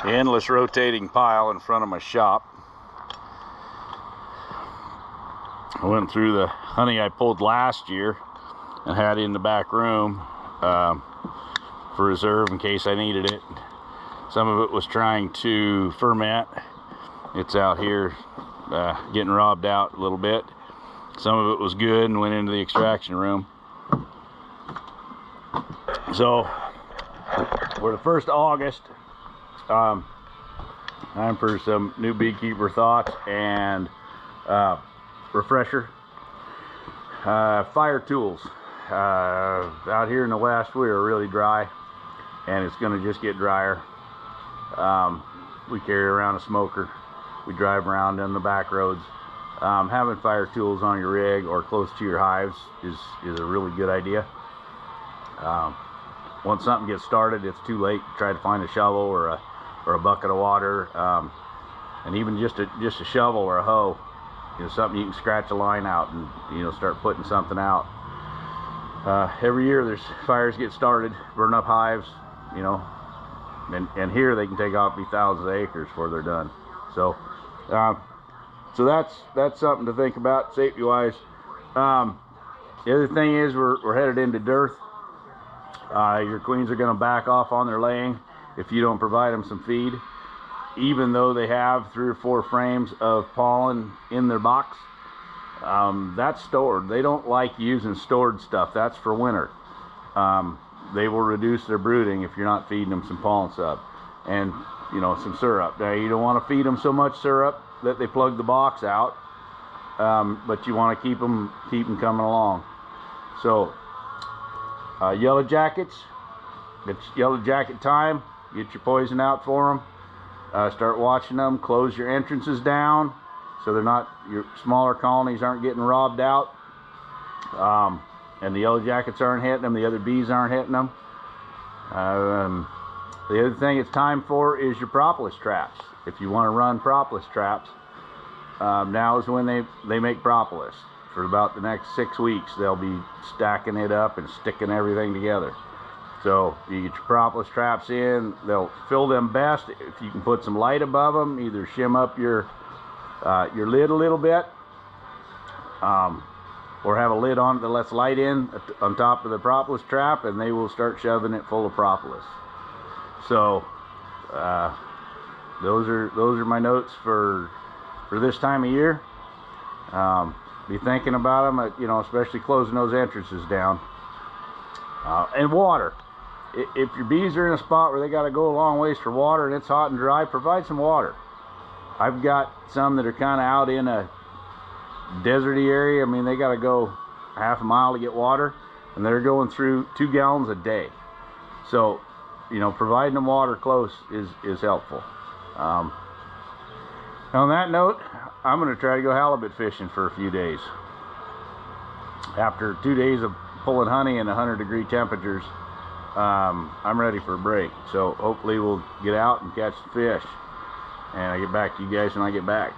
endless rotating pile in front of my shop. I went through the honey I pulled last year and had in the back room for reserve in case I needed it. Some of it was trying to ferment. It's out here getting robbed out a little bit. Some of it was good and went into the extraction room. So for the 1st of August, time for some new beekeeper thoughts and refresher. Fire tools. Out here in the west we are really dry, and it's going to just get drier. We carry around a smoker. We drive around on the back roads. Having fire tools on your rig or close to your hives is a really good idea. Once something gets started, it's too late to try to find a shovel or a bucket of water, and even just a shovel or a hoe, something you can scratch a line out and start putting something out. Every year there's fires get started, burn up hives, and here they can take off thousands of acres before they're done. So that's something to think about safety wise. The other thing is we're headed into dearth. Your queens are going to back off on their laying if you don't provide them some feed, even though they have 3 or 4 frames of pollen in their box. That's stored. They don't like using stored stuff. That's for winter. They will reduce their brooding if you're not feeding them some pollen sub and some syrup. Now you don't want to feed them so much syrup that they plug the box out, but you want to keep them coming along. So yellow jackets, it's yellow jacket time. Get your poison out for them. Start watching them. Close your entrances down so your smaller colonies aren't getting robbed out, and the yellow jackets aren't hitting them. The other bees aren't hitting them. The other thing it's time for is your propolis traps. If you want to run propolis traps, now is when they make propolis. For about the next 6 weeks, they'll be stacking it up and sticking everything together. So you get your propolis traps in. They'll fill them best if you can put some light above them. Either shim up your lid a little bit, or have a lid on it that lets light in on top of the propolis trap, and they will start shoving it full of propolis. So those are my notes for this time of year. Be thinking about them, especially closing those entrances down. And water. If your bees are in a spot where they got to go a long ways for water and it's hot and dry, provide some water. I've got some that are kind of out in a deserty area. I mean, they got to go half a mile to get water, and they're going through 2 gallons a day. So, providing them water close is helpful. On that note, I'm going to try to go halibut fishing for a few days. After 2 days of pulling honey in 100-degree temperatures, I'm ready for a break. So hopefully we'll get out and catch the fish, and I get back to you guys when I get back.